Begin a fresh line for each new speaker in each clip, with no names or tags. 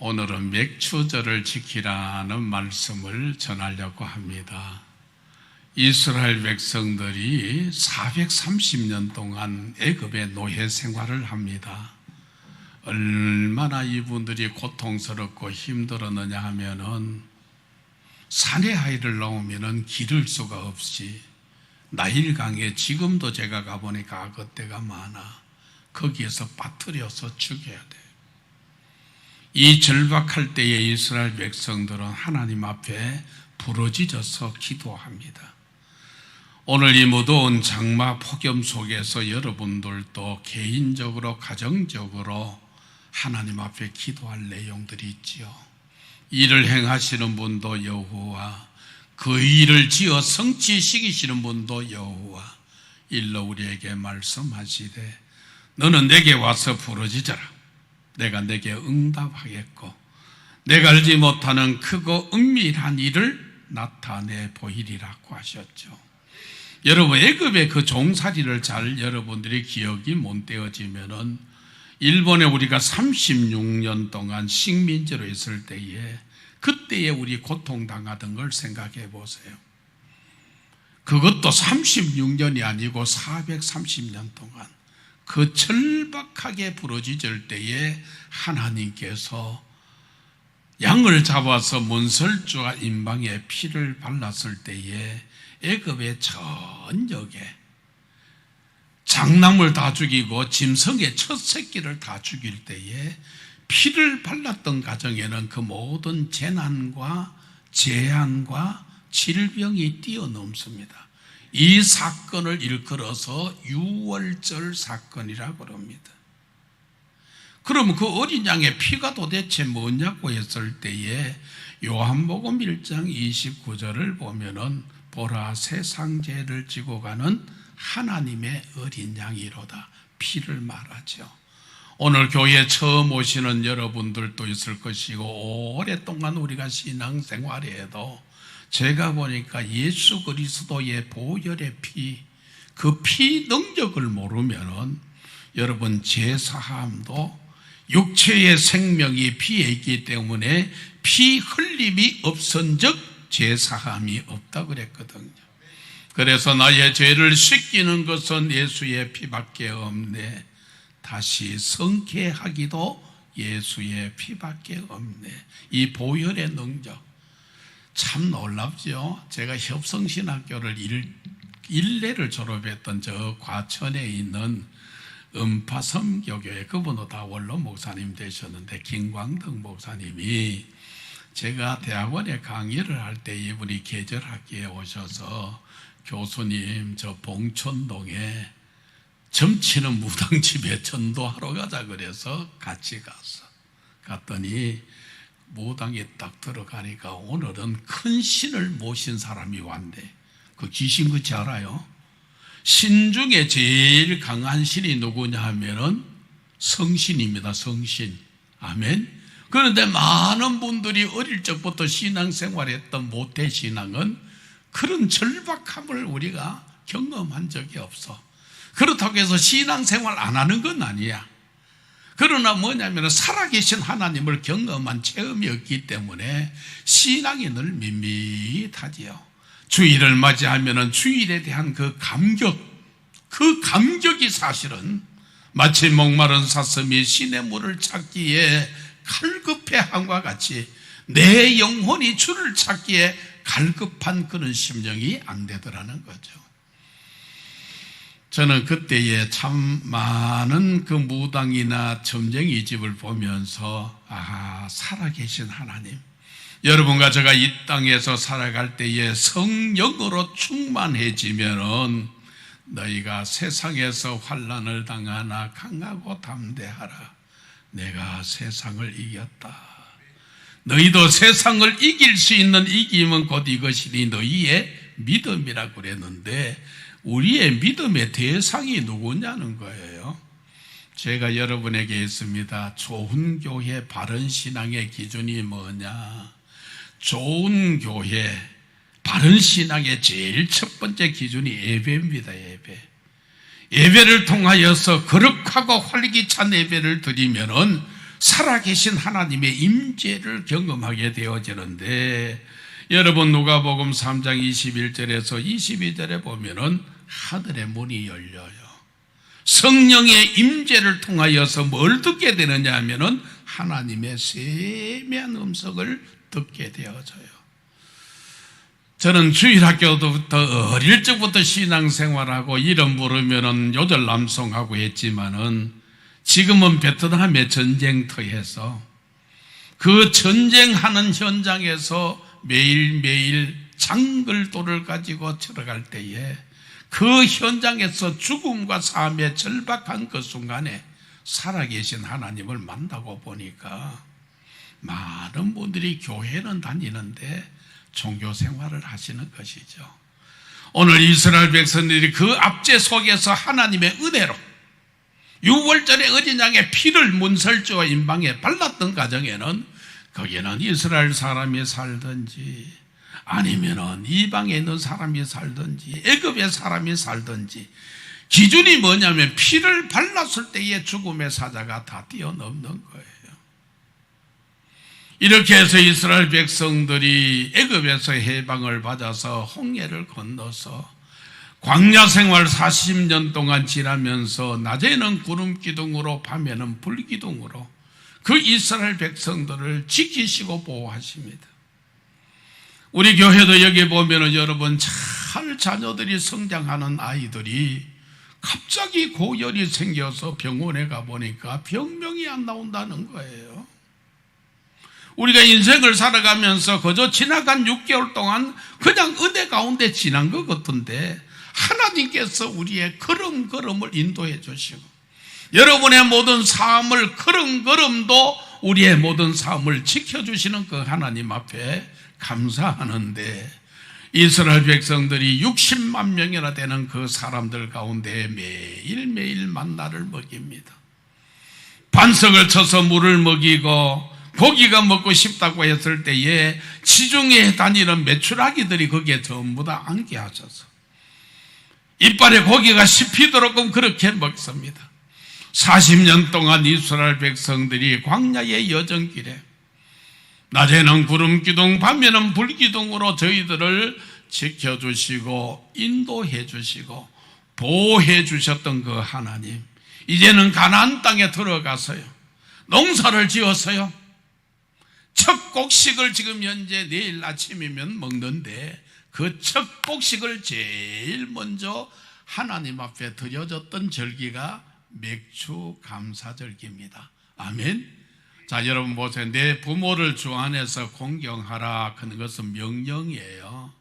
오늘은 맥추절을 지키라는 말씀을 전하려고 합니다. 이스라엘 백성들이 430년 동안 애굽의 노예 생활을 합니다. 얼마나 이분들이 고통스럽고 힘들었느냐 하면은 산의 하이를 넘으면은 기를 수가 없이 나일강에 지금도 제가 가보니까 악어떼가 많아. 거기에서 빠뜨려서 죽여야 돼. 이 절박할 때에 이스라엘 백성들은 하나님 앞에 부르짖어서 기도합니다. 오늘 이 무더운 장마 폭염 속에서 여러분들도 개인적으로 가정적으로 하나님 앞에 기도할 내용들이 있지요. 일을 행하시는 분도 여호와, 그 일을 지어 성취시키시는 분도 여호와, 일러 우리에게 말씀하시되 너는 내게 와서 부르짖어라. 내가 내게 응답하겠고 내가 알지 못하는 크고 은밀한 일을 나타내 보이리라고 하셨죠. 여러분, 애굽의 그 종살이를 잘 여러분들이 기억이 못 되어지면은 일본에 우리가 36년 동안 식민지로 있을 때에 그때에 우리 고통당하던 걸 생각해 보세요. 그것도 36년이 아니고 430년 동안 그 절박하게 부르짖을 때에 하나님께서 양을 잡아서 문설주와 임방에 피를 발랐을 때에 애굽의 전역에 장남을 다 죽이고 짐승의 첫 새끼를 다 죽일 때에 피를 발랐던 가정에는 그 모든 재난과 재앙과 질병이 뛰어넘습니다. 이 사건을 일컬어서 유월절 사건이라고 합니다. 그러면 그 어린 양의 피가 도대체 뭐냐고 했을 때에 요한복음 1장 29절을 보면은 보라, 세상 죄를 지고 가는 하나님의 어린 양이로다. 피를 말하죠. 오늘 교회에 처음 오시는 여러분들도 있을 것이고 오랫동안 우리가 신앙생활에도 제가 보니까 예수 그리스도의 보혈의 피, 그 피 능력을 모르면은 여러분 제사함도 육체의 생명이 피에 있기 때문에 피 흘림이 없은즉 제사함이 없다 그랬거든요. 그래서 나의 죄를 씻기는 것은 예수의 피밖에 없네. 다시 성쾌하기도 예수의 피밖에 없네. 이 보혈의 능력 참 놀랍죠. 제가 협성신학교를 일례를 졸업했던 저 과천에 있는 음파섬교교회, 그분도 다 원로 목사님 되셨는데 김광덕 목사님이 제가 대학원에 강의를 할 때 이분이 계절학기에 오셔서 교수님 저 봉천동에 점치는 무당집에 전도하러 가자 그래서 같이 갔더니 무당에 딱 들어가니까 오늘은 큰 신을 모신 사람이 왔네. 그 귀신 그치 알아요? 신 중에 제일 강한 신이 누구냐 하면은 성신입니다. 성신. 아멘. 그런데 많은 분들이 어릴 적부터 신앙생활했던 모태신앙은 그런 절박함을 우리가 경험한 적이 없어. 그렇다고 해서 신앙생활 안 하는 건 아니야. 그러나 뭐냐면 살아계신 하나님을 경험한 체험이 없기 때문에 신앙이 늘 밋밋하지요. 주일을 맞이하면 주일에 대한 그 감격이 사실은 마치 목마른 사슴이 신의 물을 찾기에 갈급해함과 같이 내 영혼이 주를 찾기에 갈급한 그런 심정이 안 되더라는 거죠. 저는 그때에 참 많은 그 무당이나 점쟁이 집을 보면서 살아계신 하나님, 여러분과 제가 이 땅에서 살아갈 때에 성령으로 충만해지면은 너희가 세상에서 환난을 당하나 강하고 담대하라. 내가 세상을 이겼다. 너희도 세상을 이길 수 있는 이김은 곧 이것이니 너희의 믿음이라고 그랬는데 우리의 믿음의 대상이 누구냐는 거예요. 제가 여러분에게 있습니다. 좋은 교회, 바른 신앙의 기준이 뭐냐? 좋은 교회, 바른 신앙의 제일 첫 번째 기준이 예배입니다. 예배를 통하여서 거룩하고 활기찬 예배를 드리면은 살아계신 하나님의 임재를 경험하게 되어지는데, 여러분 누가복음 3장 21절에서 22절에 보면은 하늘의 문이 열려요. 성령의 임재를 통하여서 뭘 듣게 되느냐 하면은 하나님의 세미한 음성을 듣게 되어져요. 저는 주일학교부터 어릴 적부터 신앙생활하고 이름 부르면은 요절남송하고 했지만은 지금은 베트남의 전쟁터에서 그 전쟁하는 현장에서 매일매일 장글도를 가지고 들어갈 때에 그 현장에서 죽음과 삶의 절박한 그 순간에 살아계신 하나님을 만나고 보니까 많은 분들이 교회는 다니는데 종교 생활을 하시는 것이죠. 오늘 이스라엘 백성들이 그 압제 속에서 하나님의 은혜로 6월절에 어린 양의 피를 문설주와 임방에 발랐던 가정에는 거기는 이스라엘 사람이 살든지 아니면은 이방에 있는 사람이 살든지 애굽의 사람이 살든지 기준이 뭐냐면 피를 발랐을 때의 죽음의 사자가 다 뛰어넘는 거예요. 이렇게 해서 이스라엘 백성들이 애굽에서 해방을 받아서 홍해를 건너서 광야 생활 40년 동안 지나면서 낮에는 구름 기둥으로 밤에는 불 기둥으로 그 이스라엘 백성들을 지키시고 보호하십니다. 우리 교회도 여기 보면은 여러분 잘 자녀들이 성장하는 아이들이 갑자기 고열이 생겨서 병원에 가보니까 병명이 안 나온다는 거예요. 우리가 인생을 살아가면서 그저 지나간 6개월 동안 그냥 은혜 가운데 지난 것 같은데 하나님께서 우리의 걸음걸음을 인도해 주시고 여러분의 모든 삶을 걸음걸음도 우리의 모든 삶을 지켜주시는 그 하나님 앞에 감사하는데 이스라엘 백성들이 60만 명이나 되는 그 사람들 가운데 매일매일 만나를 먹입니다. 반석을 쳐서 물을 먹이고 고기가 먹고 싶다고 했을 때에 지중해 다니는 메추라기들이 거기에 전부 다 안겨하셔서 이빨에 고기가 씹히도록 그렇게 먹습니다. 40년 동안 이스라엘 백성들이 광야의 여정길에 낮에는 구름 기둥 밤에는 불 기둥으로 저희들을 지켜주시고 인도해 주시고 보호해 주셨던 그 하나님, 이제는 가나안 땅에 들어가서요 농사를 지었어요. 첫 곡식을 지금 현재 내일 아침이면 먹는데 그 첫 곡식을 제일 먼저 하나님 앞에 드려졌던 절기가 맥주 감사절기입니다. 아멘. 자, 여러분 보세요. 내 부모를 주 안에서 공경하라 하는 것은 명령이에요.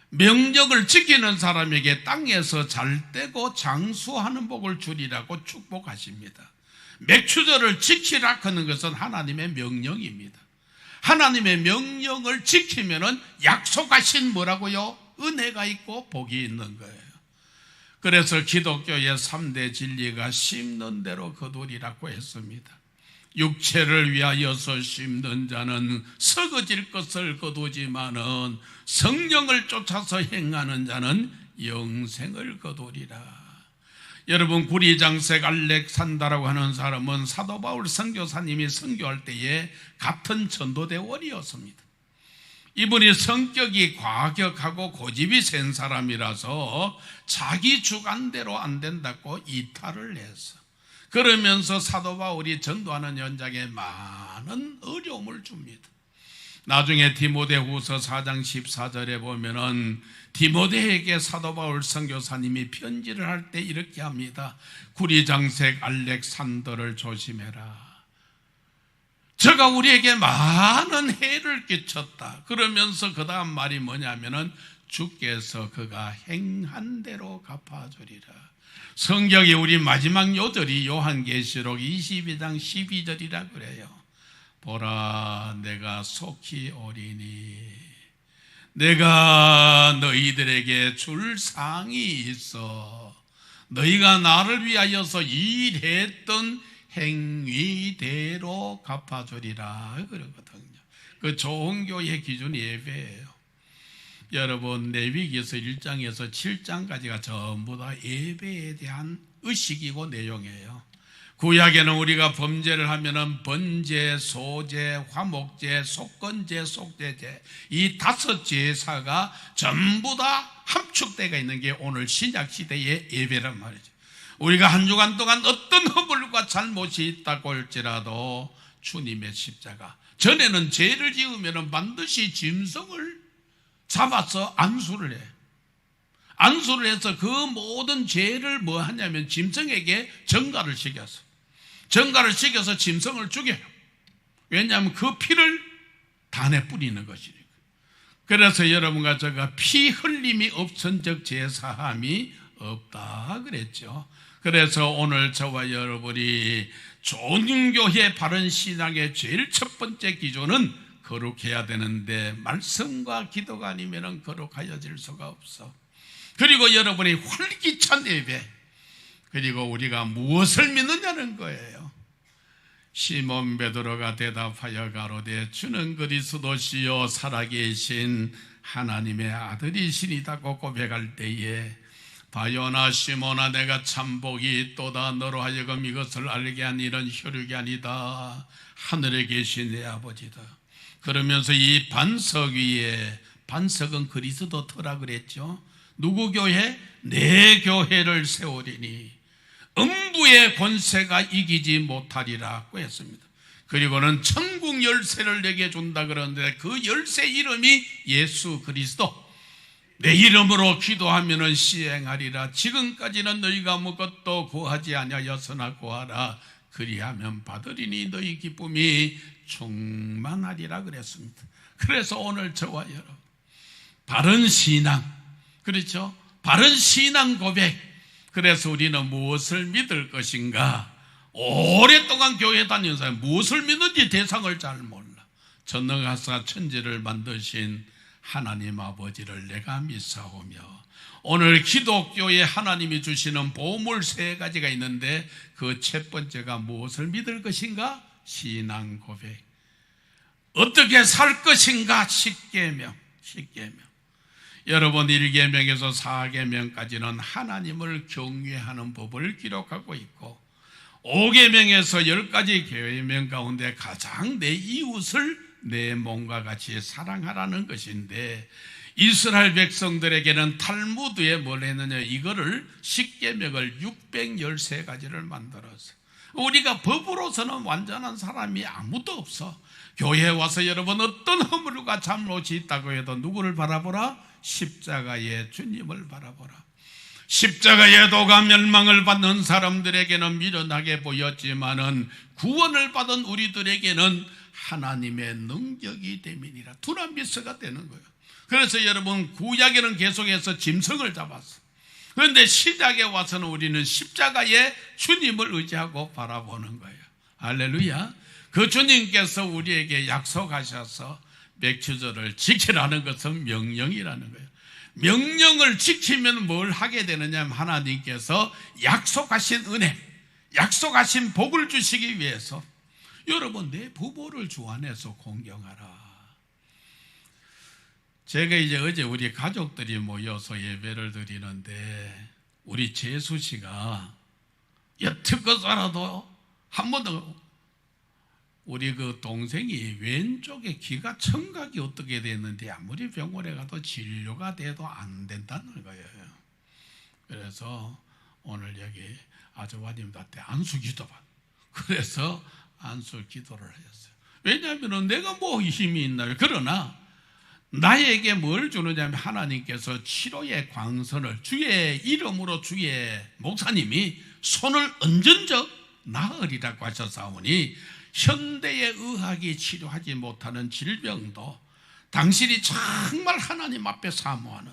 명령을 지키는 사람에게 땅에서 잘되고 장수하는 복을 주리라고 축복하십니다. 맥추절을 지키라 하는 것은 하나님의 명령입니다. 하나님의 명령을 지키면은 약속하신 뭐라고요? 은혜가 있고 복이 있는 거예요. 그래서 기독교의 3대 진리가 심는 대로 거두리라고 했습니다. 육체를 위하여서 심는 자는 썩어질 것을 거두지만은 성령을 쫓아서 행하는 자는 영생을 거두리라. 여러분, 구리장색 알렉산더라고 하는 사람은 사도 바울 선교사님이 선교할 때에 같은 전도대원이었습니다. 이분이 성격이 과격하고 고집이 센 사람이라서 자기 주관대로 안 된다고 이탈을 해서 그러면서 사도 바울이 전도하는 현장에 많은 어려움을 줍니다. 나중에 디모데후서 4장 14절에 보면은 디모데에게 사도 바울 선교사님이 편지를 할 때 이렇게 합니다. 구리장색 알렉산더를 조심해라. 저가 우리에게 많은 해를 끼쳤다. 그러면서 그 다음 말이 뭐냐면은 주께서 그가 행한 대로 갚아주리라. 성경이 우리 마지막 요절이 요한계시록 22장 12절이라 그래요. 보라, 내가 속히 오리니 내가 너희들에게 줄 상이 있어 너희가 나를 위하여서 일했던 행위대로 갚아주리라 그러거든요. 그 좋은 교회의 기준이 예배예요. 여러분, 레위기에서 1장에서 7장까지가 전부 다 예배에 대한 의식이고 내용이에요. 구약에는 우리가 범죄를 하면은 번제, 소제, 화목제, 속건제, 속죄제 이 5 제사가 전부 다 함축되어 있는 게 오늘 신약 시대의 예배란 말이죠. 우리가 한 주간 동안 어떤 허물과 잘못이 있다고 할지라도 주님의 십자가, 전에는 죄를 지으면 반드시 짐승을 잡아서 안수를 해. 안수를 해서 그 모든 죄를 뭐 하냐면 짐승에게 전가를 시켜서 짐승을 죽여요. 왜냐하면 그 피를 단에 뿌리는 것이니까. 그래서 여러분과 제가 피 흘림이 없은 적 제사함이 없다 그랬죠. 그래서 오늘 저와 여러분이 좋은 교회 바른 신앙의 제일 첫 번째 기준은 거룩해야 되는데 말씀과 기도가 아니면 거룩하여질 수가 없어. 그리고 여러분이 활기찬 예배, 그리고 우리가 무엇을 믿느냐는 거예요. 시몬 베드로가 대답하여 가로되 주는 그리스도시요 살아계신 하나님의 아들이시니다고 고백할 때에 바요나 시몬아 내가 참 복이 있도다. 너로 하여금 이것을 알게 한 이런 혈육이 아니다. 하늘에 계신 내 아버지다. 그러면서 이 반석 위에, 반석은 그리스도 터라 그랬죠. 누구 교회? 내 교회를 세우리니 음부의 권세가 이기지 못하리라고 했습니다. 그리고는 천국 열쇠를 내게 준다 그러는데 그 열쇠 이름이 예수 그리스도. 내 이름으로 기도하면 시행하리라. 지금까지는 너희가 아무것도 구하지 아니하였으나 구하라. 그리하면 받으리니 너희 기쁨이 충만하리라 그랬습니다. 그래서 오늘 저와 여러분 바른 신앙, 그렇죠? 바른 신앙 고백. 그래서 우리는 무엇을 믿을 것인가? 오랫동안 교회 다니는 사람 무엇을 믿는지 대상을 잘 몰라. 전능하사 천지를 만드신 하나님 아버지를 내가 믿사오며, 오늘 기독교에 하나님이 주시는 보물 3가지가 있는데 그 첫 번째가 무엇을 믿을 것인가? 신앙 고백. 어떻게 살 것인가? 10계명. 여러분 1계명에서 4계명까지는 하나님을 경외하는 법을 기록하고 있고 5계명에서 10가지 계명 가운데 가장 내 이웃을 내 몸과 같이 사랑하라는 것인데, 이스라엘 백성들에게는 탈무드에 뭘 했느냐, 이거를 10계명을 613가지를 만들어서 우리가 법으로서는 완전한 사람이 아무도 없어. 교회에 와서 여러분 어떤 허물과 잘못이 있다고 해도 누구를 바라보라? 십자가의 주님을 바라보라. 십자가의 도가 멸망을 받는 사람들에게는 미련하게 보였지만은 구원을 받은 우리들에게는 하나님의 능력이 됨이니라. 두나미스가 되는 거예요. 그래서 여러분 구약에는 계속해서 짐승을 잡았어. 그런데 시작에 와서는 우리는 십자가의 주님을 의지하고 바라보는 거예요. 할렐루야. 그 주님께서 우리에게 약속하셔서 맥주절을 지키라는 것은 명령이라는 거예요. 명령을 지키면 뭘 하게 되느냐 하면 하나님께서 약속하신 은혜, 약속하신 복을 주시기 위해서 여러분 내 부모를 주 안에서 공경하라. 제가 이제 어제 우리 가족들이 모여서 예배를 드리는데 우리 재수 씨가 여태껏 살아도 한 번도 우리 그 동생이 왼쪽에 귀가 청각이 어떻게 됐는데 아무리 병원에 가도 진료가 돼도 안 된다는 거예요. 그래서 오늘 여기 아주버님한테 안수 기도받. 그래서 안수 기도를 하셨어요. 왜냐하면 내가 뭐 힘이 있나요? 그러나 나에게 뭘 주느냐면 하나님께서 치료의 광선을 주의 이름으로 주의 목사님이 손을 얹은적 나으리라고 하셨사오니 현대의 의학이 치료하지 못하는 질병도 당신이 정말 하나님 앞에 사모하는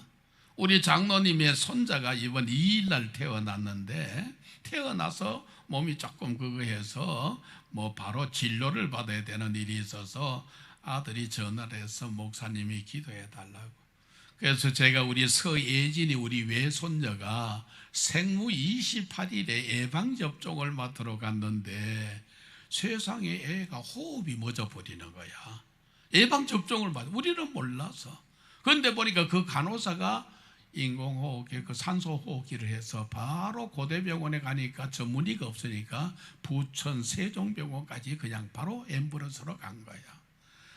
우리 장로님의 손자가 이번 2일날 태어났는데 태어나서 몸이 조금 그거 해서 뭐 바로 진료를 받아야 되는 일이 있어서 아들이 전화를 해서 목사님이 기도해 달라고. 그래서 제가 우리 서예진이 우리 외손녀가 생후 28일에 예방접종을 맡으러 갔는데 세상에 애가 호흡이 멎어버리는 거야. 예방접종을 받아. 우리는 몰라서. 그런데 보니까 그 간호사가 인공호흡기, 그 산소호흡기를 해서 바로 고대병원에 가니까 전문의가 없으니까 부천 세종병원까지 그냥 바로 앰뷸런스로 간 거야.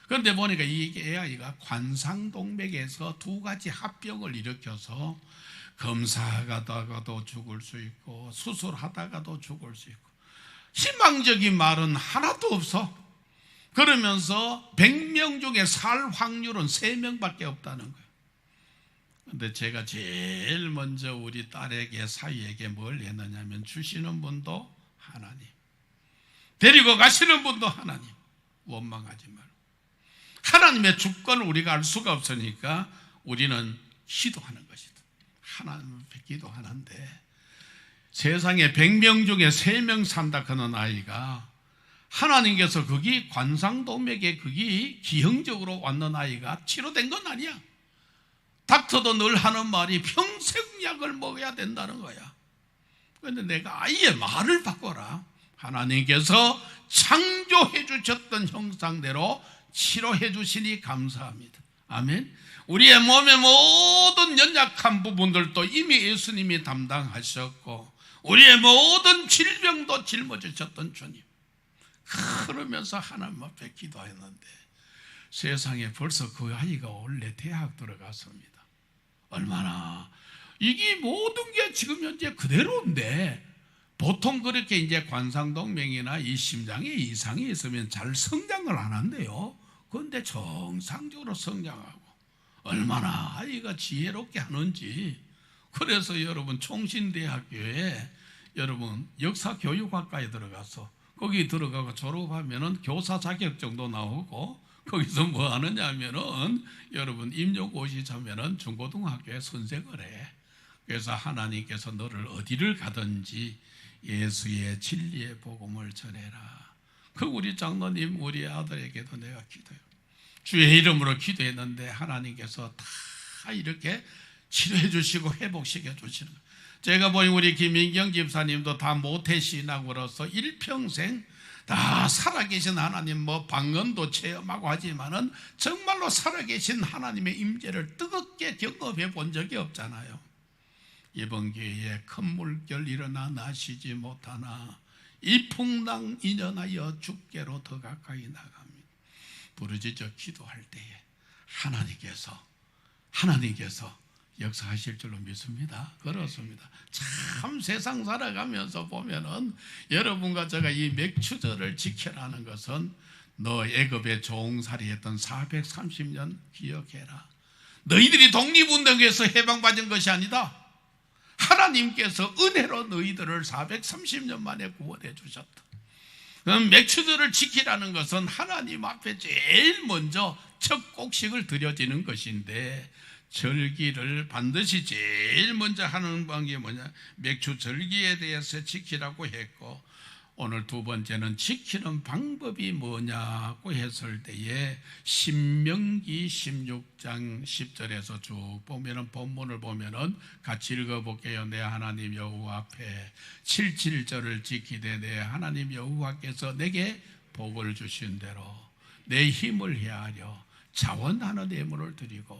그런데 보니까 이게 아이가 관상동맥에서 두 가지 합병을 일으켜서 검사하다가도 죽을 수 있고 수술하다가도 죽을 수 있고 희망적인 말은 하나도 없어. 그러면서 100명 중에 살 확률은 3명밖에 없다는 거예요. 그런데 제가 제일 먼저 우리 딸에게 사위에게 뭘 했느냐면 주시는 분도 하나님, 데리고 가시는 분도 하나님, 원망하지 말고. 하나님의 주권을 우리가 알 수가 없으니까 우리는 기도하는 것이다. 하나님 앞에 기도하는데 세상에 100명 중에 3명 산다 하는 아이가 하나님께서 거기 관상동맥에 거기 기형적으로 왔는 아이가 치료된 건 아니야. 닥터도 늘 하는 말이 평생 약을 먹어야 된다는 거야. 그런데 내가 아이의 말을 바꿔라. 하나님께서 창조해 주셨던 형상대로 치료해 주시니 감사합니다. 아멘. 우리의 몸의 모든 연약한 부분들도 이미 예수님이 담당하셨고 우리의 모든 질병도 짊어지셨던 주님. 그러면서 하나님 앞에 기도했는데 세상에 벌써 그 아이가 원래 대학 들어갔습니다. 얼마나 이게 모든 게 지금 현재 그대로인데 보통 그렇게 이제 관상동맥이나 이 심장에 이상이 있으면 잘 성장을 안 한대요. 그런데 정상적으로 성장하고 얼마나 아이가 지혜롭게 하는지. 그래서 여러분 총신대학교에 여러분 역사교육학과에 들어가서 거기 들어가고 졸업하면은 교사 자격증도 나오고 거기서 뭐 하느냐 하면은 여러분 임용 오시자면은 중고등학교에 선생을 해. 그래서 하나님께서 너를 어디를 가든지 예수의 진리의 복음을 전해라. 그 우리 장로님 우리 아들에게도 내가 기도해요. 주의 이름으로 기도했는데 하나님께서 다 이렇게 치료해 주시고 회복시켜 주시는 거예요. 제가 보니 우리 김인경 집사님도 다 모태신앙으로서 일평생 다 살아계신 하나님 뭐 방언도 체험하고 하지만은 정말로 살아계신 하나님의 임재를 뜨겁게 경험해 본 적이 없잖아요. 이번 기회에 큰 물결 일어나 나시지 못하나 이 풍랑 인연하여 주께로 더 가까이 나갑니다. 부르짖어 기도할 때에 하나님께서 역사하실 줄로 믿습니다. 그렇습니다. 참 세상 살아가면서 보면은 여러분과 제가 이 맥추절을 지켜라는 것은 너 애굽에 종살이 했던 430년 기억해라. 너희들이 독립운동에서 해방받은 것이 아니다. 하나님께서 은혜로 너희들을 430년 만에 구원해 주셨다. 그럼 맥추절을 지키라는 것은 하나님 앞에 제일 먼저 첫 곡식을 드려지는 것인데 절기를 반드시 제일 먼저 하는 방법이 뭐냐? 맥주 절기에 대해서 지키라고 했고 오늘 두 번째는 지키는 방법이 뭐냐고 했을 때에 신명기 16장 10절에서 쭉 보면은 본문을 보면은 같이 읽어볼게요. 내 하나님 여호와 앞에 77절을 지키되 내 하나님 여호와께서 내게 복을 주신 대로 내 힘을 헤아려 자원하는 예물을 드리고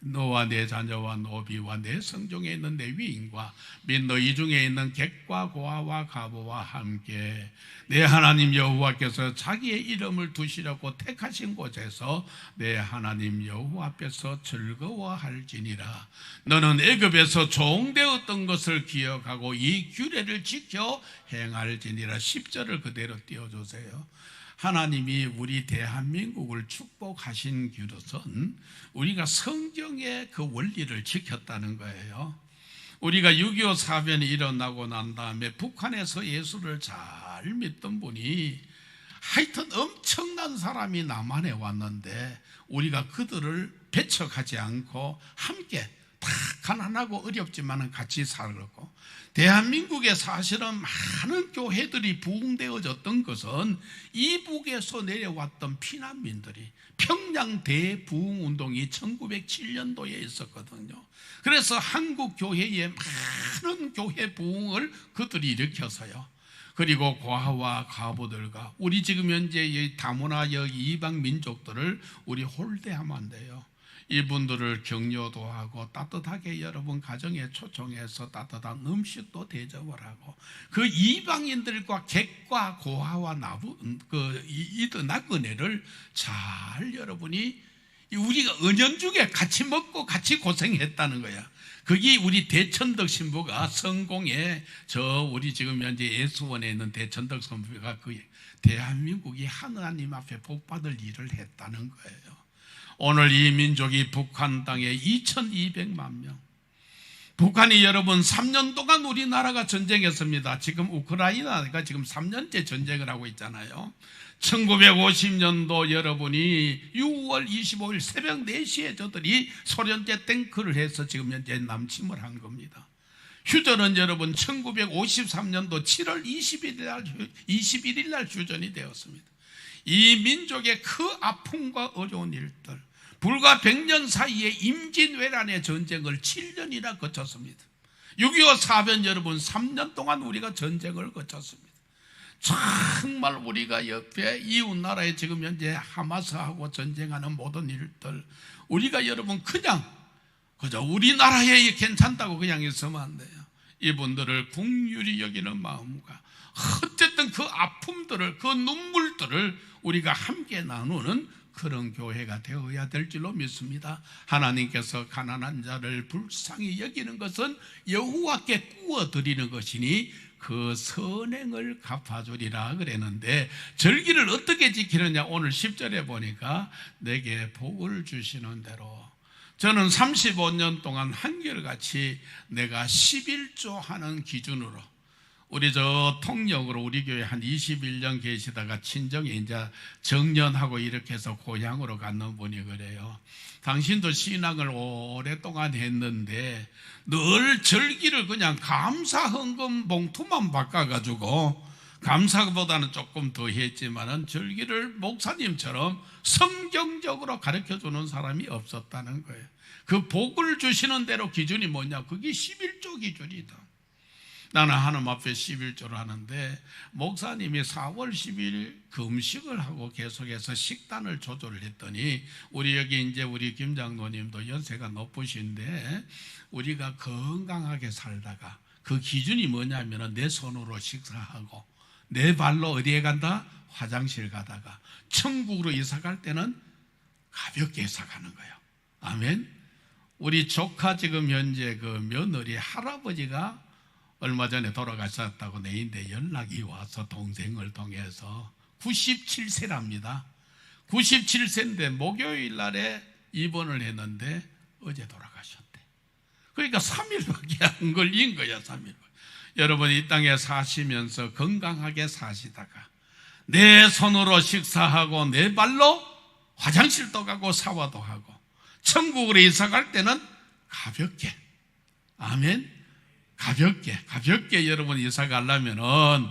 너와 내 자녀와 노비와 내 성중에 있는 내 위인과 및 너희 중에 있는 객과 고아와 가보와 함께 내 하나님 여호와께서 자기의 이름을 두시려고 택하신 곳에서 내 하나님 여호와 앞에서 즐거워할지니라. 너는 애굽에서 종되었던 것을 기억하고 이 규례를 지켜 행할지니라. 10절을 그대로 띄워주세요. 하나님이 우리 대한민국을 축복하신 규릇은 우리가 성경의 그 원리를 지켰다는 거예요. 우리가 6.25 사변이 일어나고 난 다음에 북한에서 예수를 잘 믿던 분이 하여튼 엄청난 사람이 남한에 왔는데 우리가 그들을 배척하지 않고 함께 다 가난하고 어렵지만 같이 살고 대한민국에 사실은 많은 교회들이 부흥되어졌던 것은 이북에서 내려왔던 피난민들이 평양 대부흥운동이 1907년도에 있었거든요. 그래서 한국 교회에 많은 교회 부흥을 그들이 일으켜서요. 그리고 고아와 가부들과 우리 지금 현재 이 다문화 이방 민족들을 우리 홀대하면 안 돼요. 이분들을 격려도 하고 따뜻하게 여러분 가정에 초청해서 따뜻한 음식도 대접을 하고 그 이방인들과 객과 고아와 나그네를 잘 여러분이 우리가 은연중에 같이 먹고 같이 고생했다는 거야. 그게 우리 대천덕 신부가 성공에 우리 지금 현재 예수원에 있는 대천덕 신부가 그 대한민국이 하나님 앞에 복받을 일을 했다는 거예요. 오늘 이 민족이 북한 땅에 2200만 명, 북한이 여러분 3년 동안 우리나라가 전쟁했습니다. 지금 우크라이나가 지금 3년째 전쟁을 하고 있잖아요. 1950년도 여러분이 6월 25일 새벽 4시에 저들이 소련제 탱크를 해서 지금 현재 남침을 한 겁니다. 휴전은 여러분 1953년도 7월 21일 날 휴전이 되었습니다. 이 민족의 그 아픔과 어려운 일들, 불과 100년 사이에 임진왜란의 전쟁을 7년이나 거쳤습니다. 6.25 사변 여러분 3년 동안 우리가 전쟁을 거쳤습니다. 정말 우리가 옆에 이웃 나라에 지금 현재 하마스하고 전쟁하는 모든 일들, 우리가 여러분 그저 우리나라에 괜찮다고 그냥 있으면 안 돼요. 이분들을 긍휼히 여기는 마음과 어쨌든 그 아픔들을, 그 눈물들을 우리가 함께 나누는 그런 교회가 되어야 될 줄로 믿습니다. 하나님께서 가난한 자를 불쌍히 여기는 것은 여호와께 구워드리는 것이니 그 선행을 갚아주리라 그랬는데, 절기를 어떻게 지키느냐, 오늘 10절에 보니까 내게 복을 주시는 대로. 저는 35년 동안 한결같이 내가 11조 하는 기준으로, 우리 통역으로 우리 교회 한 21년 계시다가 친정에 이제 정년하고 이렇게 해서 고향으로 갔는 분이 그래요. 당신도 신앙을 오랫동안 했는데 늘 절기를 그냥 감사 헌금 봉투만 바꿔가지고, 감사보다는 조금 더 했지만은 절기를 목사님처럼 성경적으로 가르쳐주는 사람이 없었다는 거예요. 그 복을 주시는 대로 기준이 뭐냐, 그게 11조 기준이다. 나는 하나님 앞에 11조를 하는데, 목사님이 4월 10일 금식을 하고 계속해서 식단을 조절을 했더니, 우리 여기 이제 우리 김 장로님도 연세가 높으신데, 우리가 건강하게 살다가 그 기준이 뭐냐면은 내 손으로 식사하고 내 발로 어디에 간다? 화장실 가다가 천국으로 이사 갈 때는 가볍게 이사 가는 거예요. 아멘. 우리 조카 지금 현재 그 며느리 할아버지가 얼마 전에 돌아가셨다고 내인데 연락이 와서 동생을 통해서 97세랍니다. 97세인데 목요일 날에 입원을 했는데 어제 돌아가셨대. 그러니까 3일밖에 안 걸린 거야. 3일. 여러분, 이 땅에 사시면서 건강하게 사시다가 내 손으로 식사하고 내 발로 화장실도 가고 샤워도 하고 천국으로 이사 갈 때는 가볍게, 아멘, 가볍게 여러분 이사 가려면은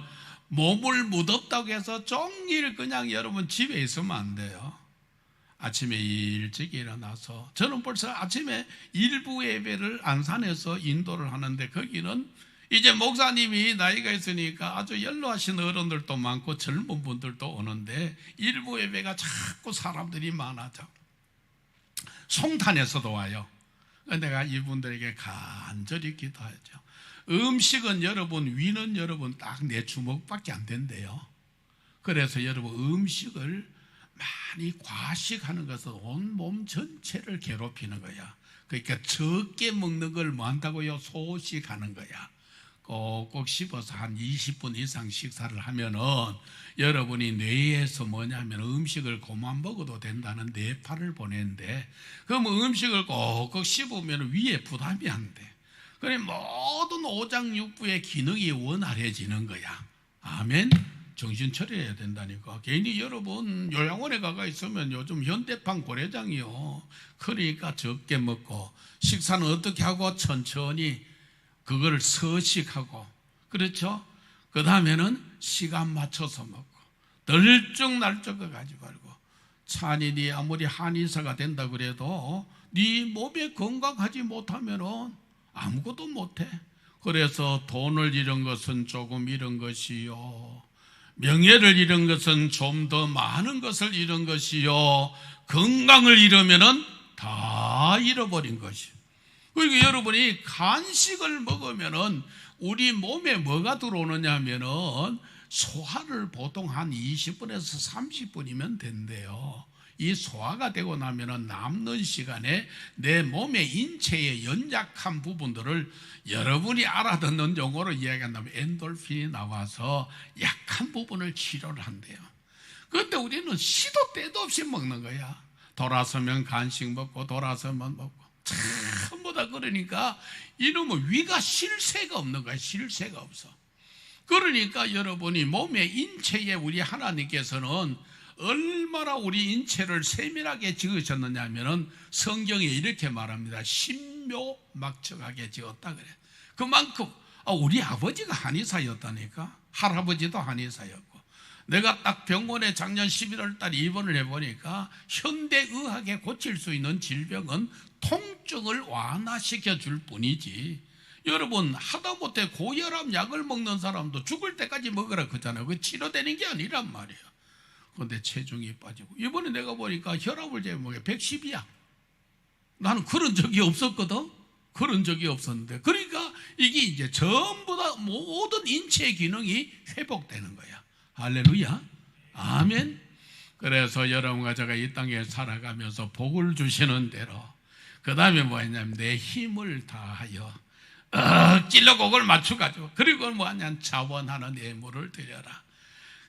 몸을 무덥다고 해서 종일 그냥 여러분 집에 있으면 안 돼요. 아침에 일찍 일어나서, 저는 벌써 아침에 일부 예배를 안산에서 인도를 하는데, 거기는 이제 목사님이 나이가 있으니까 아주 연로하신 어른들도 많고 젊은 분들도 오는데, 일부 예배가 자꾸 사람들이 많아져. 송탄에서도 와요. 내가 이분들에게 간절히 기도하죠. 음식은 여러분, 위는 여러분 딱 내 주먹밖에 안 된대요. 그래서 여러분, 음식을 많이 과식하는 것은 온몸 전체를 괴롭히는 거야. 그러니까 적게 먹는 걸 뭐 한다고요? 소식하는 거야. 꼭꼭 씹어서 한 20분 이상 식사를 하면은 여러분이 뇌에서 뭐냐면 음식을 그만 먹어도 된다는 뇌파를 보내는데, 그럼 음식을 꼭꼭 씹으면 위에 부담이 안 돼. 그래 모든 오장육부의 기능이 원활해지는 거야. 아멘. 정신 차려야 된다니까. 괜히 여러분 요양원에 가가 있으면 요즘 현대판 고래장이요. 그러니까 적게 먹고, 식사는 어떻게 하고 천천히 그걸 서식하고, 그렇죠? 그 다음에는 시간 맞춰서 먹고, 널쩍날쩍 가지 말고. 찬이 아무리 한의사가 된다 그래도 네 몸에 건강하지 못하면은 아무것도 못해. 그래서 돈을 잃은 것은 조금 잃은 것이요, 명예를 잃은 것은 좀 더 많은 것을 잃은 것이요, 건강을 잃으면은 더 다 잃어버린 것이. 그러니까 여러분이 간식을 먹으면은 우리 몸에 뭐가 들어오느냐 하면은 소화를 보통 한 20분에서 30분이면 된대요. 이 소화가 되고 나면은 남는 시간에 내 몸의 인체의 연약한 부분들을 여러분이 알아듣는 용어로 이야기한다면 엔돌핀이 나와서 약한 부분을 치료를 한대요. 그런데 우리는 시도 때도 없이 먹는 거야. 돌아서면 간식 먹고 돌아서면 먹고 전부 다. 그러니까 이놈은 위가 쉴 새가 없는 거야. 쉴 새가 없어. 그러니까 여러분이 몸의 인체에 우리 하나님께서는 얼마나 우리 인체를 세밀하게 지으셨느냐 하면은 성경에 이렇게 말합니다. 신묘막측하게 지었다 그래. 그만큼 우리 아버지가 한의사였다니까. 할아버지도 한의사였고. 내가 딱 병원에 작년 11월 달 입원을 해보니까 현대의학에 고칠 수 있는 질병은 통증을 완화시켜 줄 뿐이지, 여러분 하다못해 고혈압 약을 먹는 사람도 죽을 때까지 먹으라 그러잖아요. 그 치료되는 게 아니란 말이에요. 그런데 체중이 빠지고, 이번에 내가 보니까 혈압을 재보면 110이야. 나는 그런 적이 없었거든. 그런 적이 없었는데, 그러니까 이게 이제 전부 다 모든 인체의 기능이 회복되는 거야. 할렐루야, 아멘. 그래서 여러분과 제가 이 땅에 살아가면서 복을 주시는 대로, 그 다음에 뭐냐면 내 힘을 다하여 억질러 곡을 맞춰가지고, 그리고 뭐하냐, 자원하는 예물을 드려라.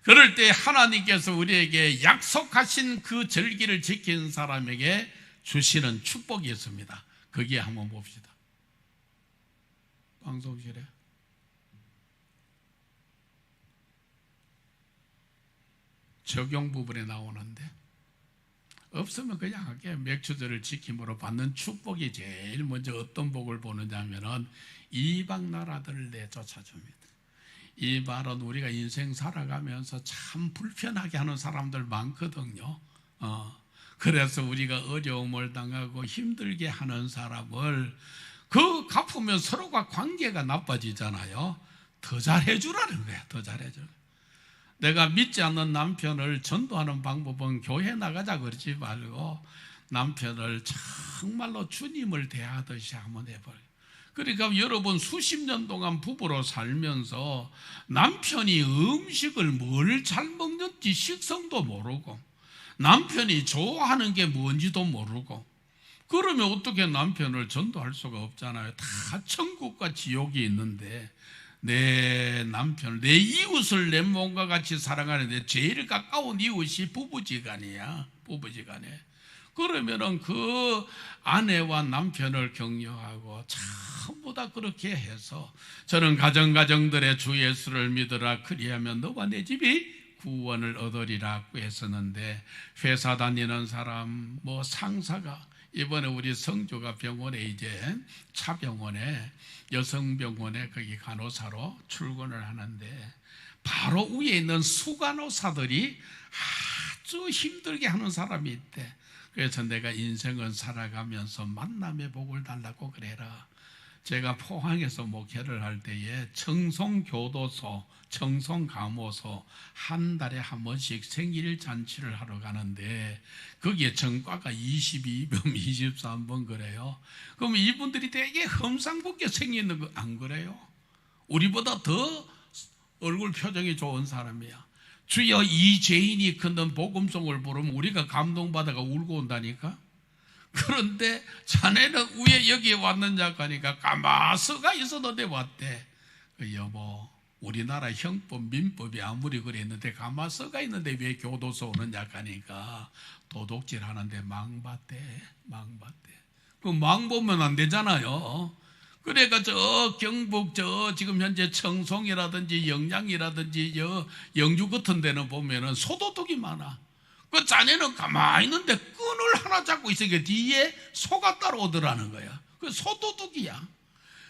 그럴 때 하나님께서 우리에게 약속하신 그 절기를 지킨 사람에게 주시는 축복이 있습니다. 거기에 한번 봅시다. 방송실에 적용 부분에 나오는데, 없으면 그냥 할게요. 맥주절을 지킴으로 받는 축복이 제일 먼저 어떤 복을 보느냐 하면은 이방 나라들을 내쫓아줍니다. 이 말은 우리가 인생 살아가면서 참 불편하게 하는 사람들 많거든요. 그래서 우리가 어려움을 당하고 힘들게 하는 사람을 그 갚으면 서로가 관계가 나빠지잖아요. 더 잘해주라는 거야. 더 잘해주라. 내가 믿지 않는 남편을 전도하는 방법은 교회 나가자 그러지 말고 남편을 정말로 주님을 대하듯이 한번 해버려요. 그러니까 여러분 수십 년 동안 부부로 살면서 남편이 음식을 뭘 잘 먹는지 식성도 모르고, 남편이 좋아하는 게 뭔지도 모르고, 그러면 어떻게 남편을 전도할 수가 없잖아요. 다 천국과 지옥이 있는데 내 남편을, 내 이웃을 내 몸과 같이 사랑하는데 제일 가까운 이웃이 부부지간이야. 부부지간에. 그러면은 그 아내와 남편을 격려하고 전부 다 그렇게 해서, 저는 가정들의 주 예수를 믿으라 그리하면 너와 내 집이 구원을 얻으리라고 했었는데, 회사 다니는 사람, 뭐 상사가, 이번에 우리 성조가 병원에 이제 차병원에, 여성병원에 거기 간호사로 출근을 하는데, 바로 위에 있는 수간호사들이 아주 힘들게 하는 사람이 있대. 그래서 내가 인생을 살아가면서 만남의 복을 달라고 그래라. 제가 포항에서 목회를 할 때에 청송교도소, 청송감호소 한 달에 한 번씩 생일 잔치를 하러 가는데, 거기에 전과가 22번, 23번 그래요. 그럼 이분들이 되게 험상궂게 생기는 거 안 그래요? 우리보다 더 얼굴 표정이 좋은 사람이야. 주여 이재인이 걷는 복음송을 부르면 우리가 감동받아가 울고 온다니까. 그런데 자네는 왜 여기에 왔느냐 하니까 가마서가 있었는데 왔대. 여보, 우리나라 형법 민법이 아무리 그랬는데 가마서가 있는데 왜 교도소 오느냐 하니까 도둑질 하는데 망봤대. 그 망 보면 안 되잖아요. 그러니까 저 경북 지금 현재 청송이라든지 영양이라든지 영주 같은 데는 보면은 소도둑이 많아. 그 자네는 가만히 있는데 끈을 하나 잡고 있으니까 뒤에 소가 따라오더라는 거야. 그 소도둑이야.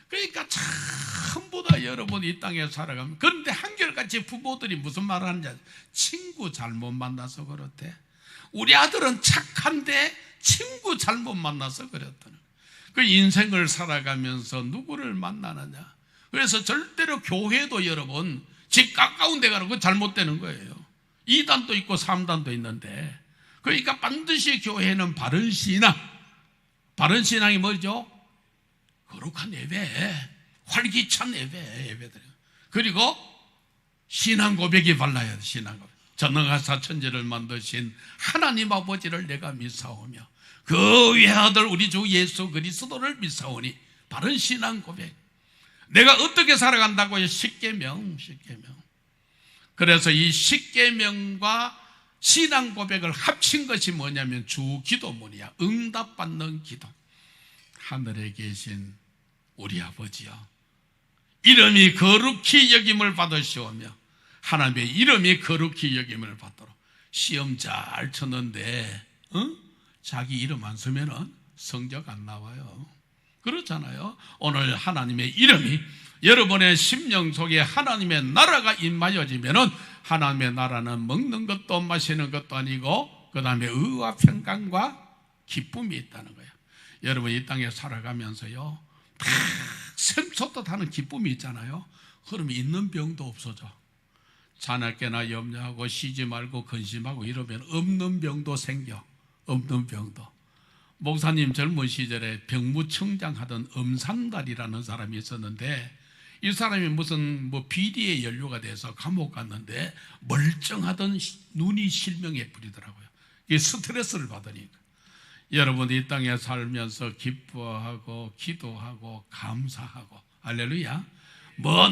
그러니까 전부 다 여러분 이 땅에 살아가면, 그런데 한결같이 부모들이 무슨 말을 하는지, 친구 잘못 만나서 그렇대. 우리 아들은 착한데 친구 잘못 만나서 그랬더니. 그 인생을 살아가면서 누구를 만나느냐. 그래서 절대로 교회도 여러분 집 가까운 데 가는 거 잘못되는 거예요. 2단도 있고 3단도 있는데, 그러니까 반드시 교회는 바른 신앙, 바른 신앙이 뭐죠? 거룩한 예배, 활기찬 예배들. 그리고 신앙 고백이 발라야 돼. 신앙 고백. 전능하사 천지를 만드신 하나님 아버지를 내가 믿사오며 그 외아들 우리 주 예수 그리스도를 믿사오니 바른 신앙 고백. 내가 어떻게 살아간다고요? 십계명. 그래서 이 십계명과 신앙 고백을 합친 것이 뭐냐면 주기도문이야. 응답받는 기도. 하늘에 계신 우리 아버지여, 이름이 거룩히 여김을 받으시오며 하나님의 이름이 거룩히 여김을 받도록. 시험 잘 쳤는데 자기 이름 안 쓰면 성적 안 나와요. 그렇잖아요. 오늘 하나님의 이름이 여러분의 심령 속에 하나님의 나라가 임하여지면 하나님의 나라는 먹는 것도 마시는 것도 아니고 그 다음에 의와 평강과 기쁨이 있다는 거예요. 여러분 이 땅에 살아가면서요 다 샘솟듯 하는 기쁨이 있잖아요. 그러면 있는 병도 없어져. 자나깨나 염려하고 쉬지 말고 근심하고 이러면 없는 병도 생겨. 없는 병도. 목사님 젊은 시절에 병무청장 하던 엄산달이라는 사람이 있었는데 이 사람이 무슨 비리에 연루가 돼서 감옥 갔는데 멀쩡하던 눈이 실명에 뿌리더라고요. 이게 스트레스를 받으니까. 여러분 이 땅에 살면서 기뻐하고 기도하고 감사하고 할렐루야.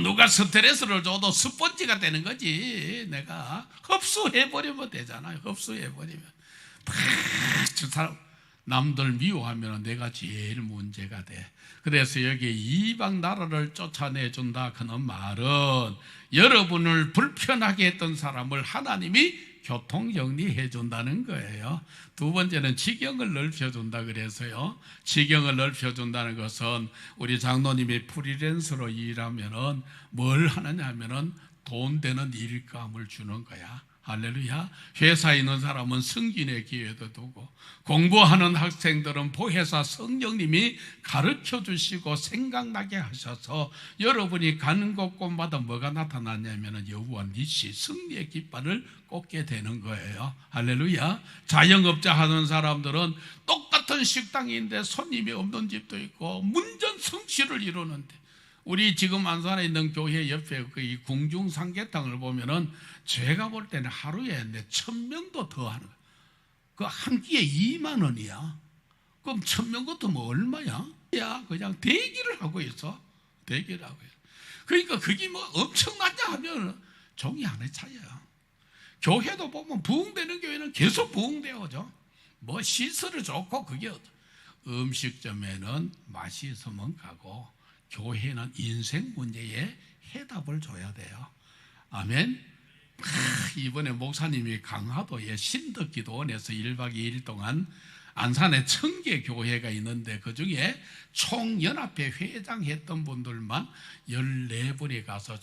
누가 스트레스를 줘도 스펀지가 되는 거지. 내가 흡수해버리면 되잖아요. 흡수해버리면 저 사람 남들 미워하면 내가 제일 문제가 돼. 그래서 여기 이방 나라를 쫓아내준다 그런 말은 여러분을 불편하게 했던 사람을 하나님이 교통정리해 준다는 거예요. 두 번째는 지경을 넓혀준다 그래서요. 지경을 넓혀준다는 것은 우리 장로님이 프리랜서로 일하면은 뭘 하느냐 하면은 돈 되는 일감을 주는 거야. 할렐루야. 회사에 있는 사람은 승진의 기회도 두고 공부하는 학생들은 보혜사 성령님이 가르쳐 주시고 생각나게 하셔서 여러분이 가는 곳곳마다 뭐가 나타났냐면 여호와 니시 승리의 깃발을 꽂게 되는 거예요. 할렐루야. 자영업자 하는 사람들은 똑같은 식당인데 손님이 없는 집도 있고 문전성시를 이루는데 우리 지금 안산에 있는 교회 옆에 그 궁중 삼계탕을 보면은 제가 볼 때는 하루에 1,000명도 더 하는 거야. 그 한 끼에 2만 원이야. 그럼 1,000명 것도 뭐 얼마야? 야, 그냥 대기를 하고 있어. 대기를 하고 있어. 그러니까 그게 뭐 엄청나냐 하면 종이 하나의 차이야. 교회도 보면 부흥되는 교회는 계속 부흥되어져. 뭐 시설이 좋고 그게 음식점에는 맛이 있으면 가고 교회는 인생 문제에 해답을 줘야 돼요. 아멘. 이번에 목사님이 강화도의 신덕기도원에서 1박 2일 동안 안산에 1,000개 교회가 있는데 그중에 총연합회 회장했던 분들만 14분이 가서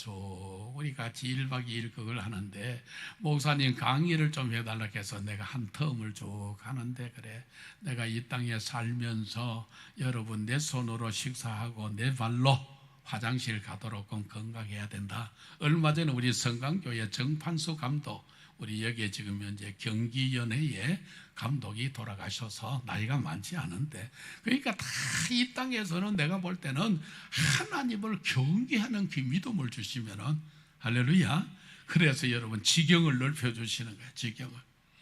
우리 같이 1박 2일 그걸 하는데 목사님 강의를 좀 해달라고 해서 내가 한 텀을 쭉 하는데 그래 내가 이 땅에 살면서 여러분 내 손으로 식사하고 내 발로 화장실 가도록 건강해야 된다. 얼마 전에 우리 성강교회 정판수 감독 우리 여기에 지금 현재 경기연회의 감독이 돌아가셔서 나이가 많지 않은데 그러니까 다 이 땅에서는 내가 볼 때는 하나님을 경외하는 그 믿음을 주시면은 할렐루야. 그래서 여러분 지경을 넓혀주시는 거예요.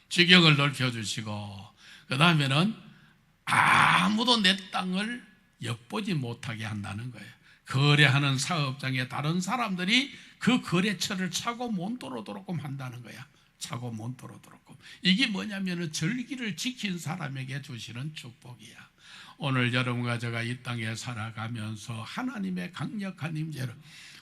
지경을 넓혀주시고 그 다음에는 아무도 내 땅을 엿보지 못하게 한다는 거예요. 거래하는 사업장에 다른 사람들이 그 거래처를 차고 못 들어오도록 한다는 거야. 차고 못 들어오도록. 이게 뭐냐면 절기를 지킨 사람에게 주시는 축복이야. 오늘 여러분과 제가 이 땅에 살아가면서 하나님의 강력한 임재를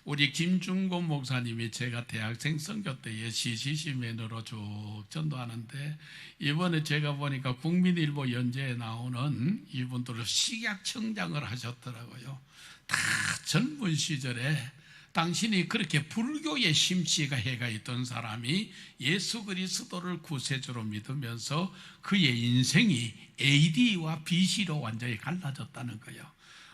우리 김중곤 목사님이 제가 대학생 선교 때에 CCC맨으로 쭉 전도하는데 이번에 제가 보니까 국민일보 연재에 나오는 이분들을 식약청장을 하셨더라고요. 다 젊은 시절에 당신이 그렇게 불교의 심취가 해가 있던 사람이 예수 그리스도를 구세주로 믿으면서 그의 인생이 AD와 BC로 완전히 갈라졌다는 거예요.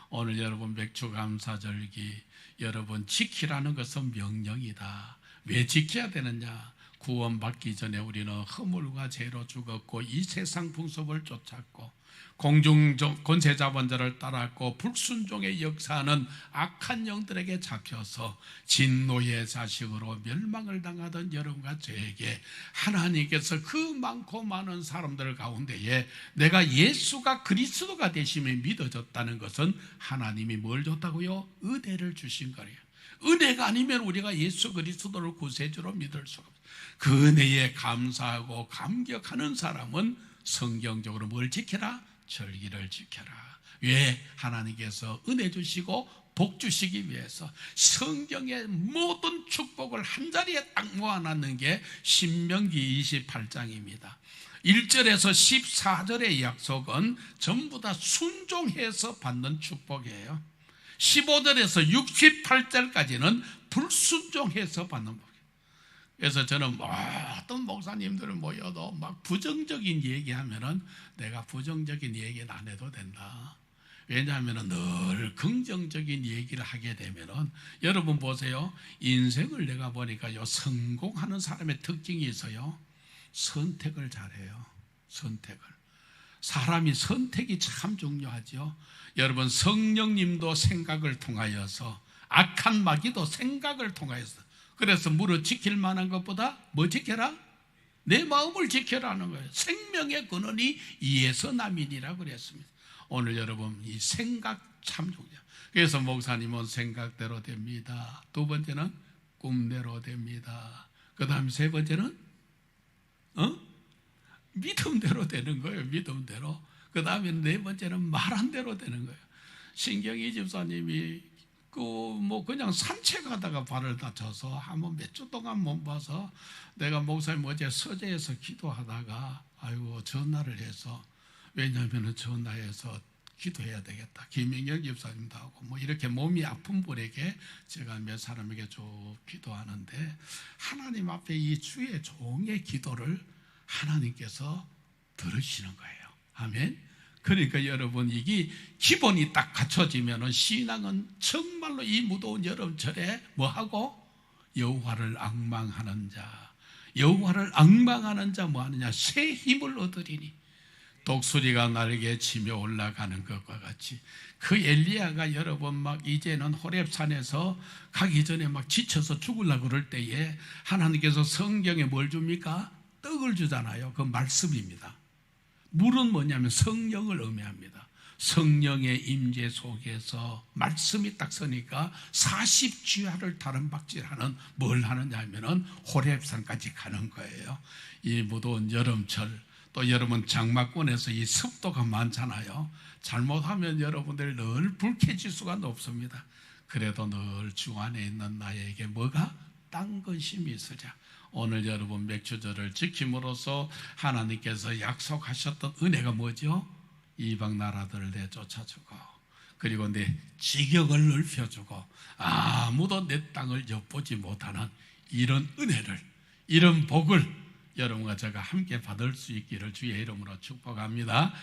오늘 여러분 맥주감사절기 여러분 지키라는 것은 명령이다. 왜 지켜야 되느냐? 구원받기 전에 우리는 허물과 죄로 죽었고 이 세상 풍습을 쫓았고 공중 권세자본자를 따랐고 불순종의 역사하는 악한 영들에게 잡혀서 진노의 자식으로 멸망을 당하던 여러분과 저에게 하나님께서 그 많고 많은 사람들 가운데에 내가 예수가 그리스도가 되심이 믿어졌다는 것은 하나님이 뭘 줬다고요? 은혜를 주신 거예요. 은혜가 아니면 우리가 예수 그리스도를 구세주로 믿을 수가 없어요. 그 은혜에 감사하고 감격하는 사람은 성경적으로 뭘 지켜라? 절기를 지켜라. 왜? 하나님께서 은혜 주시고 복 주시기 위해서 성경의 모든 축복을 한자리에 딱 모아놨는 게 신명기 28장입니다 1절에서 14절의 약속은 전부 다 순종해서 받는 축복이에요. 15절에서 68절까지는 불순종해서 받는 복. 그래서 저는 어떤 목사님들을 모여도 막 부정적인 얘기하면은 내가 부정적인 얘기는 안 해도 된다. 왜냐하면 늘 긍정적인 얘기를 하게 되면은 여러분 보세요. 인생을 내가 보니까요, 성공하는 사람의 특징이 있어요. 선택을 잘해요. 선택을. 사람이 선택이 참 중요하죠. 여러분, 성령님도 생각을 통하여서, 악한 마귀도 생각을 통하여서, 그래서 무릇 지킬 만한 것보다 뭐 지켜라? 내 마음을 지켜라는 거예요. 생명의 근원이 이에서 남이니라 그랬습니다. 오늘 여러분, 이 생각 참 중요해요. 그래서 목사님은 생각대로 됩니다. 두 번째는 꿈대로 됩니다. 그 다음에 세 번째는 믿음대로 되는 거예요. 믿음대로. 그 다음에 네 번째는 말한 대로 되는 거예요. 신경희 집사님이 그냥 산책하다가 발을 다쳐서 한번 몇 주 동안 못 봐서 내가 목사님 어제 서재에서 기도하다가 전화를 해서, 왜냐하면 전화해서 기도해야 되겠다. 김영경 집사님도 하고 이렇게 몸이 아픈 분에게 제가 몇 사람에게 쭉 기도하는데 하나님 앞에 이 주의 종의 기도를 하나님께서 들으시는 거예요. 아멘. 그러니까 여러분, 이게 기본이 딱 갖춰지면은 신앙은 정말로 이 무더운 여름철에 뭐하고? 여호와를 앙망하는 자. 여호와를 앙망하는 자 뭐하느냐? 새 힘을 얻으리니. 독수리가 날개 치며 올라가는 것과 같이 그 엘리야가 여러분 막 이제는 호렙산에서 가기 전에 막 지쳐서 죽으려고 그럴 때에 하나님께서 성경에 뭘 줍니까? 떡을 주잖아요. 그 말씀입니다. 물은 뭐냐면 성령을 의미합니다. 성령의 임재 속에서 말씀이 딱 서니까 40주야를 다른 박질하는 뭘 하느냐 하면은 호렙산까지 가는 거예요. 이 무더운 여름철, 또 여러분 장마권에서 이 습도가 많잖아요. 잘못하면 여러분들 늘 불쾌질 수가 없습니다. 그래도 늘 주 안에 있는 나에게 뭐가? 딴 근심이 있으랴. 오늘 여러분 맥주절을 지킴으로써 하나님께서 약속하셨던 은혜가 뭐죠? 이방 나라들을 내쫓아주고, 그리고 내 지경을 넓혀주고, 아무도 내 땅을 엿보지 못하는 이런 은혜를, 이런 복을 여러분과 제가 함께 받을 수 있기를 주의 이름으로 축복합니다.